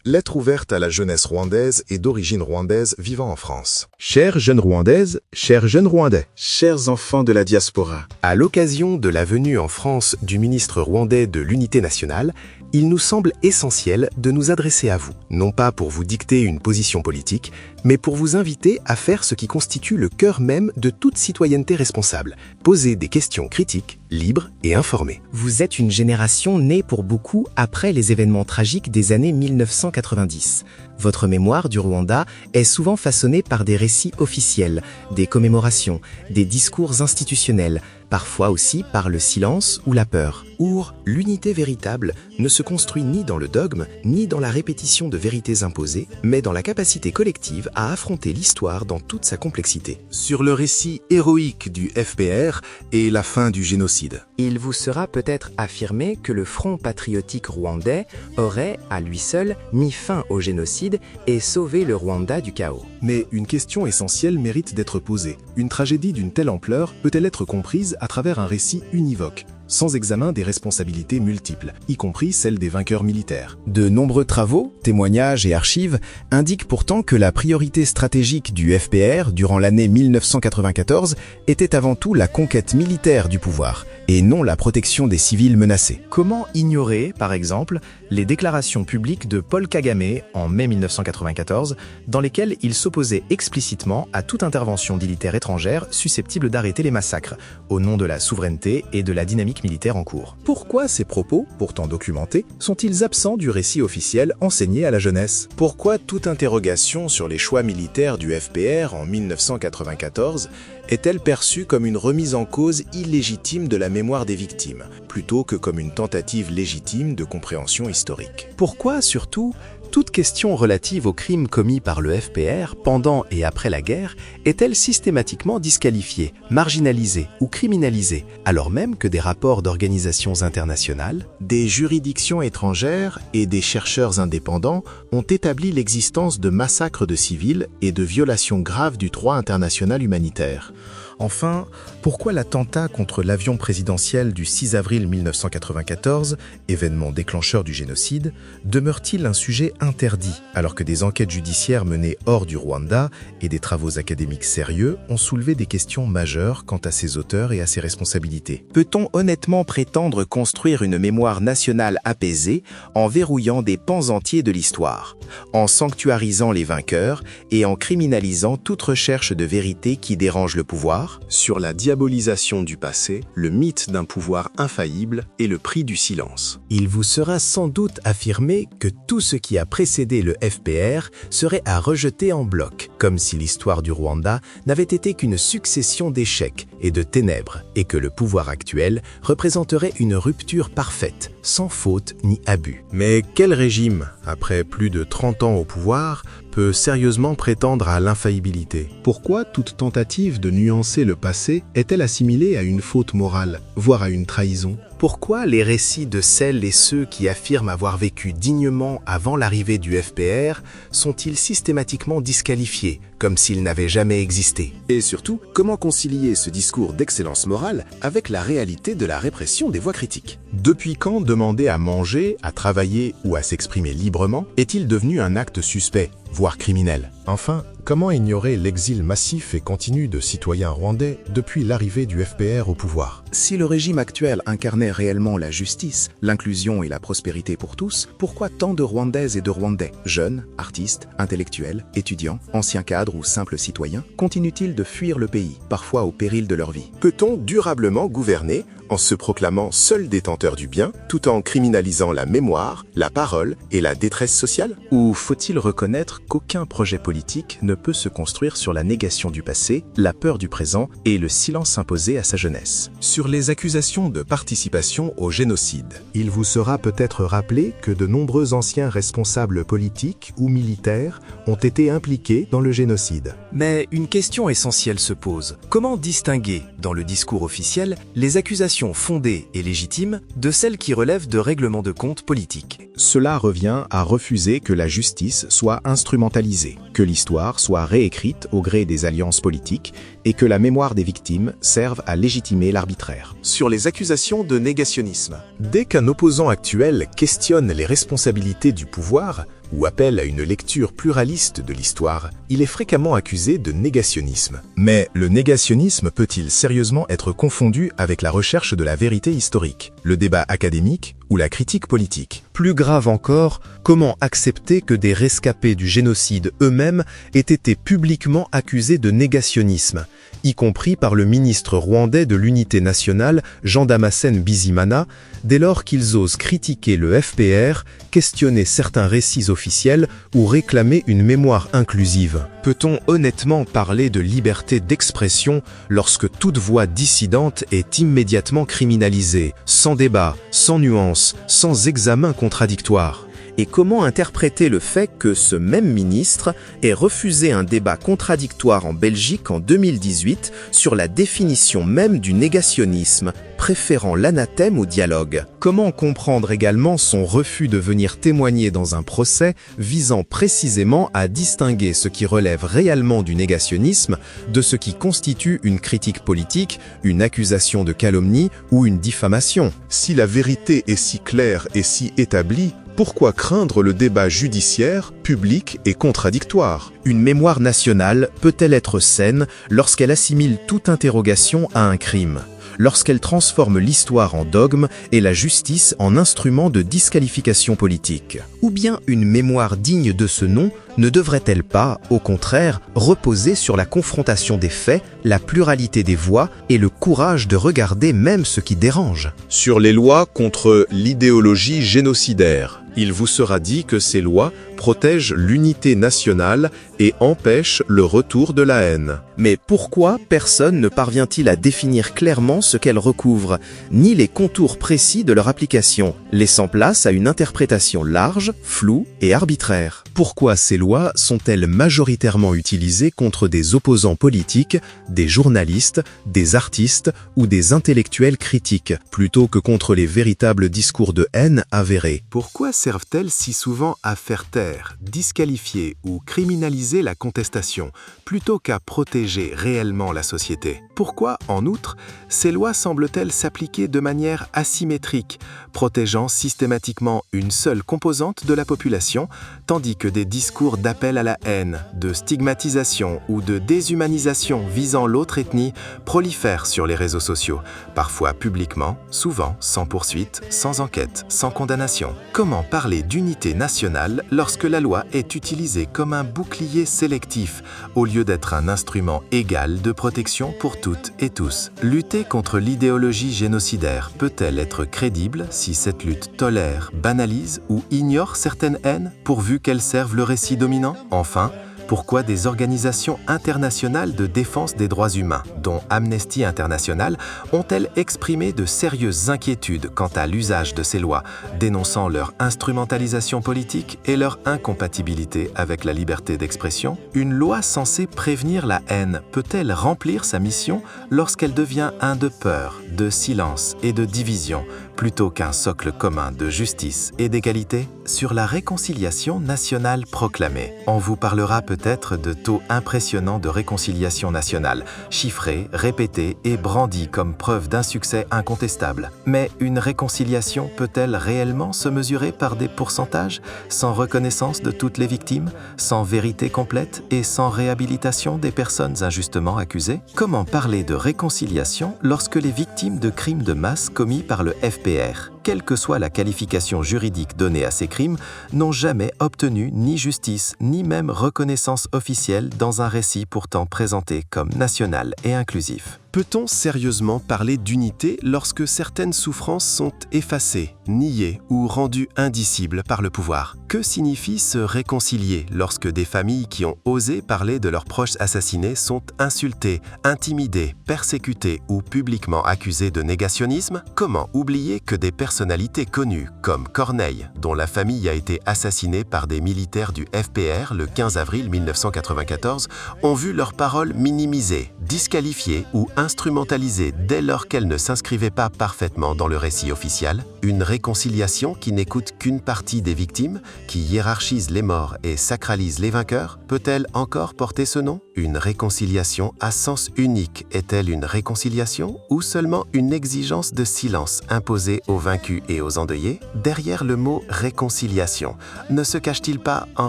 Lettre ouverte à la jeunesse rwandaise et d'origine rwandaise vivant en France. Chères jeunes Rwandaises, chers jeunes Rwandais, Chers enfants de la diaspora, À l'occasion de la venue en France du ministre rwandais de l'Unité nationale, il nous semble essentiel de nous adresser à vous, non pas pour vous dicter une position politique, mais pour vous inviter à faire ce qui constitue le cœur même de toute citoyenneté responsable, poser des questions critiques, libres et informées. Vous êtes une génération née pour beaucoup après les événements tragiques des années 1990. Votre mémoire du Rwanda est souvent façonnée par des récits officiels, des commémorations, des discours institutionnels, parfois aussi par le silence ou la peur. Or, l'unité véritable ne se construit ni dans le dogme, ni dans la répétition de vérités imposées, mais dans la capacité collective à affronter l'histoire dans toute sa complexité. sur le récit héroïque du FPR et la fin du génocide. Il vous sera peut-être affirmé que le Front patriotique rwandais aurait, à lui seul, mis fin au génocide et sauvé le Rwanda du chaos. mais une question essentielle mérite d'être posée. Une tragédie d'une telle ampleur peut-elle être comprise à travers un récit univoque, sans examen des responsabilités multiples, y compris celles des vainqueurs militaires? De nombreux travaux, témoignages et archives indiquent pourtant que la priorité stratégique du FPR durant l'année 1994 était avant tout la conquête militaire du pouvoir, et non la protection des civils menacés. Comment ignorer, par exemple, les déclarations publiques de Paul Kagame en mai 1994, dans lesquelles il s'opposait explicitement à toute intervention militaire étrangère susceptible d'arrêter les massacres, au nom de la souveraineté et de la dynamique militaire en cours. Pourquoi ces propos, pourtant documentés, sont-ils absents du récit officiel enseigné à la jeunesse? Pourquoi toute interrogation sur les choix militaires du FPR en 1994 est-elle perçue comme une remise en cause illégitime de la mémoire des victimes, plutôt que comme une tentative légitime de compréhension historique? Pourquoi, surtout, toute question relative aux crimes commis par le FPR pendant et après la guerre est-elle systématiquement disqualifiée, marginalisée ou criminalisée, alors même que des rapports d'organisations internationales, Des juridictions étrangères et des chercheurs indépendants ont établi l'existence de massacres de civils et de violations graves du droit international humanitaire. Enfin, pourquoi l'attentat contre l'avion présidentiel du 6 avril 1994, événement déclencheur du génocide, demeure-t-il un sujet interdit, alors que des enquêtes judiciaires menées hors du Rwanda et des travaux académiques sérieux ont soulevé des questions majeures quant à ses auteurs et à ses responsabilités? Peut-on honnêtement prétendre construire une mémoire nationale apaisée en verrouillant des pans entiers de l'histoire, en sanctuarisant les vainqueurs et en criminalisant toute recherche de vérité qui dérange le pouvoir? Sur la diabolisation du passé, le mythe d'un pouvoir infaillible et le prix du silence. il vous sera sans doute affirmé que tout ce qui a précédé le FPR serait à rejeter en bloc, comme si l'histoire du Rwanda n'avait été qu'une succession d'échecs et de ténèbres, et que le pouvoir actuel représenterait une rupture parfaite, sans faute ni abus. Mais quel régime, après plus de 30 ans au pouvoir, peut sérieusement prétendre à l'infaillibilité? Pourquoi toute tentative de nuancer le passé est-elle assimilée à une faute morale, voire à une trahison? Pourquoi les récits de celles et ceux qui affirment avoir vécu dignement avant l'arrivée du FPR sont-ils systématiquement disqualifiés, comme s'ils n'avaient jamais existé? Et surtout, comment concilier ce discours d'excellence morale avec la réalité de la répression des voix critiques? Depuis quand demander à manger, à travailler ou à s'exprimer librement est-il devenu un acte suspect, voire criminel? Enfin, comment ignorer l'exil massif et continu de citoyens rwandais depuis l'arrivée du FPR au pouvoir? Si le régime actuel incarnait réellement la justice, l'inclusion et la prospérité pour tous, pourquoi tant de Rwandaises et de Rwandais, jeunes, artistes, intellectuels, étudiants, anciens cadres ou simples citoyens, continuent-ils de fuir le pays, parfois au péril de leur vie? Peut-on durablement gouverner en se proclamant seul détenteur du bien, tout en criminalisant la mémoire, la parole et la détresse sociale? Ou faut-il reconnaître qu'aucun projet politique ne peut se construire sur la négation du passé, la peur du présent et le silence imposé à sa jeunesse? Sur les accusations de participation au génocide, il vous sera peut-être rappelé que de nombreux anciens responsables politiques ou militaires ont été impliqués dans le génocide. Mais une question essentielle se pose. Comment distinguer, dans le discours officiel, les accusations fondées et légitimes de celles qui relèvent de règlements de compte politiques? Cela revient à refuser que la justice soit instrumentalisée, que l'histoire soit réécrite au gré des alliances politiques et que la mémoire des victimes serve à légitimer l'arbitraire. Sur les accusations de négationnisme, Dès qu'un opposant actuel questionne les responsabilités du pouvoir, ou appelle à une lecture pluraliste de l'histoire, il est fréquemment accusé de négationnisme. Mais le négationnisme peut-il sérieusement être confondu avec la recherche de la vérité historique, le débat académique ou la critique politique? Plus grave encore, comment accepter que des rescapés du génocide eux-mêmes aient été publiquement accusés de négationnisme, y compris par le ministre rwandais de l'Unité nationale, Jean-Damascène Bizimana, dès lors qu'ils osent critiquer le FPR, questionner certains récits officiels ou réclamer une mémoire inclusive? Peut-on honnêtement parler de liberté d'expression lorsque toute voix dissidente est immédiatement criminalisée, sans débat, sans nuance, sans examen contradictoire? Et comment interpréter le fait que ce même ministre ait refusé un débat contradictoire en Belgique en 2018 sur la définition même du négationnisme, préférant l'anathème au dialogue? Comment comprendre également son refus de venir témoigner dans un procès visant précisément à distinguer ce qui relève réellement du négationnisme de ce qui constitue une critique politique, une accusation de calomnie ou une diffamation? Si la vérité est si claire et si établie, pourquoi craindre le débat judiciaire, public et contradictoire? Une mémoire nationale peut-elle être saine lorsqu'elle assimile toute interrogation à un crime, lorsqu'elle transforme l'histoire en dogme et la justice en instrument de disqualification politique? Ou bien une mémoire digne de ce nom ne devrait-elle pas, au contraire, reposer sur la confrontation des faits, la pluralité des voix et le courage de regarder même ce qui dérange? Sur les lois contre l'idéologie génocidaire, il vous sera dit que ces lois protègent l'unité nationale et empêchent le retour de la haine. Mais pourquoi personne ne parvient-il à définir clairement ce qu'elles recouvrent, ni les contours précis de leur application, laissant place à une interprétation large, floue et arbitraire? Pourquoi ces lois sont-elles majoritairement utilisées contre des opposants politiques, des journalistes, des artistes ou des intellectuels critiques, plutôt que contre les véritables discours de haine avérés? Pourquoi servent-elles si souvent à faire taire, disqualifier ou criminaliser la contestation, plutôt qu'à protéger réellement la société? Pourquoi, en outre, ces lois semblent-elles s'appliquer de manière asymétrique, protégeant systématiquement une seule composante de la population, tandis que des discours d'appel à la haine, de stigmatisation ou de déshumanisation visant l'autre ethnie prolifèrent sur les réseaux sociaux, parfois publiquement, souvent sans poursuite, sans enquête, sans condamnation? Comment parler d'unité nationale lorsque la loi est utilisée comme un bouclier sélectif, au lieu d'être un instrument égal de protection pour toutes et tous? Lutter contre l'idéologie génocidaire peut-elle être crédible si cette lutte tolère, banalise ou ignore certaines haines, pourvu qu'elles servent le récit dominant? Enfin, pourquoi des organisations internationales de défense des droits humains, dont Amnesty International, ont-elles exprimé de sérieuses inquiétudes quant à l'usage de ces lois, dénonçant leur instrumentalisation politique et leur incompatibilité avec la liberté d'expression? Une loi censée prévenir la haine peut-elle remplir sa mission lorsqu'elle devient un de peur, de silence et de division, plutôt qu'un socle commun de justice et d'égalité? Sur la réconciliation nationale proclamée, on vous parlera peut-être de taux impressionnants de réconciliation nationale, chiffrés, répétés et brandis comme preuve d'un succès incontestable. Mais une réconciliation peut-elle réellement se mesurer par des pourcentages, sans reconnaissance de toutes les victimes, sans vérité complète et sans réhabilitation des personnes injustement accusées? Comment parler de réconciliation lorsque les victimes de crimes de masse commis par le FPR, quelle que soit la qualification juridique donnée à ces crimes, n'ont jamais obtenu ni justice, ni même reconnaissance officielle dans un récit pourtant présenté comme national et inclusif? Peut-on sérieusement parler d'unité lorsque certaines souffrances sont effacées, niées ou rendues indicibles par le pouvoir? Que signifie se réconcilier lorsque des familles qui ont osé parler de leurs proches assassinés sont insultées, intimidées, persécutées ou publiquement accusées de négationnisme? Comment oublier que des personnalités connues, comme Corneille, dont la famille a été assassinée par des militaires du FPR le 15 avril 1994, ont vu leurs paroles minimisées, disqualifiées ou instrumentalisée dès lors qu'elle ne s'inscrivait pas parfaitement dans le récit officiel, une réconciliation qui n'écoute qu'une partie des victimes, qui hiérarchise les morts et sacralise les vainqueurs, peut-elle encore porter ce nom? Une réconciliation à sens unique est-elle une réconciliation ou seulement une exigence de silence imposée aux vaincus et aux endeuillés? Derrière le mot réconciliation, ne se cache-t-il pas en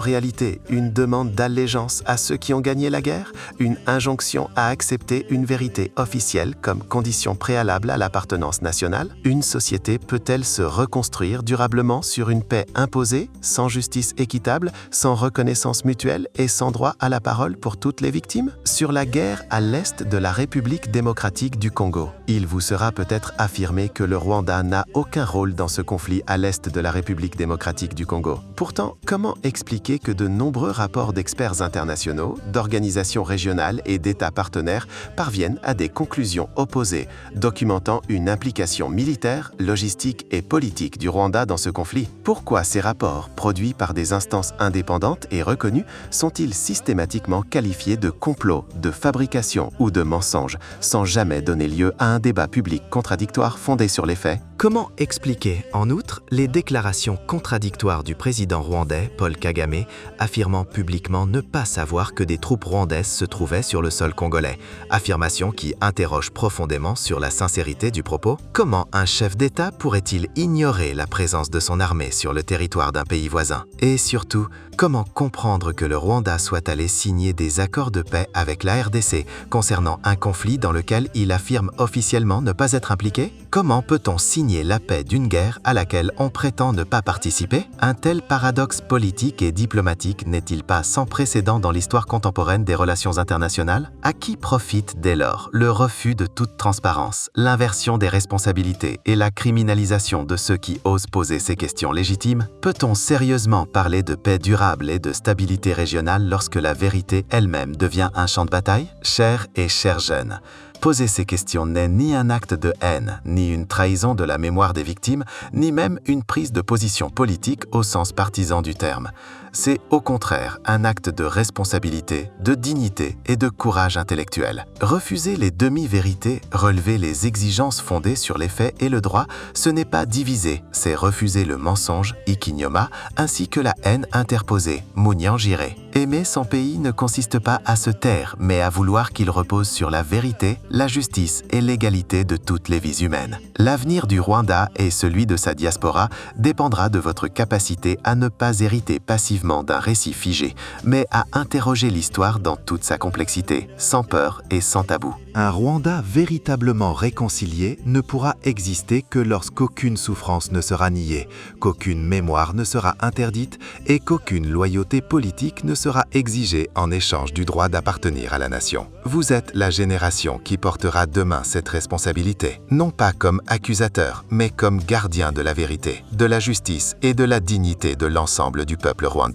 réalité une demande d'allégeance à ceux qui ont gagné la guerre, une injonction à accepter une vérité officielle comme condition préalable à l'appartenance nationale? Une société peut-elle se reconstruire durablement sur une paix imposée, sans justice équitable, sans reconnaissance mutuelle et sans droit à la parole pour toutes les victimes? Sur la guerre à l'est de la République démocratique du Congo, il vous sera peut-être affirmé que le Rwanda n'a aucun rôle dans ce conflit à l'est de la République démocratique du Congo. Pourtant, comment expliquer que de nombreux rapports d'experts internationaux, d'organisations régionales et d'États partenaires parviennent à des conclusions opposées, documentant une implication militaire, logistique et politique du Rwanda dans ce conflit? Pourquoi ces rapports, produits par des instances indépendantes et reconnues, sont-ils systématiquement qualifiés de complot, de fabrication ou de mensonge, sans jamais donner lieu à un débat public contradictoire fondé sur les faits? Comment expliquer, en outre, les déclarations contradictoires du président rwandais, Paul Kagame, affirmant publiquement ne pas savoir que des troupes rwandaises se trouvaient sur le sol congolais, affirmation qui interroge profondément sur la sincérité du propos? Comment un chef d'État pourrait-il ignorer la présence de son armée sur le territoire d'un pays voisin? Et surtout, comment comprendre que le Rwanda soit allé signer des accords de paix avec la RDC concernant un conflit dans lequel il affirme officiellement ne pas être impliqué? Comment peut-on signer la paix d'une guerre à laquelle on prétend ne pas participer? Un tel paradoxe politique et diplomatique n'est-il pas sans précédent dans l'histoire contemporaine des relations internationales? À qui profite dès lors le refus de toute transparence, l'inversion des responsabilités et la criminalisation de ceux qui osent poser ces questions légitimes? Peut-on sérieusement parler de paix durable et de stabilité régionale lorsque la vérité elle-même devient un champ de bataille? Chers et chers jeunes, poser ces questions n'est ni un acte de haine, ni une trahison de la mémoire des victimes, ni même une prise de position politique au sens partisan du terme. C'est au contraire un acte de responsabilité, de dignité et de courage intellectuel. Refuser les demi-vérités, relever les exigences fondées sur les faits et le droit, ce n'est pas diviser, c'est refuser le mensonge, ikinyoma, ainsi que la haine interposée, munyanjire. Aimer son pays ne consiste pas à se taire, mais à vouloir qu'il repose sur la vérité, la justice et l'égalité de toutes les vies humaines. L'avenir du Rwanda et celui de sa diaspora dépendra de votre capacité à ne pas hériter passivement d'un récit figé, mais à interroger l'histoire dans toute sa complexité, sans peur et sans tabou. Un Rwanda véritablement réconcilié ne pourra exister que lorsqu'aucune souffrance ne sera niée, qu'aucune mémoire ne sera interdite et qu'aucune loyauté politique ne sera exigée en échange du droit d'appartenir à la nation. Vous êtes la génération qui portera demain cette responsabilité, non pas comme accusateur, mais comme gardien de la vérité, de la justice et de la dignité de l'ensemble du peuple rwandais.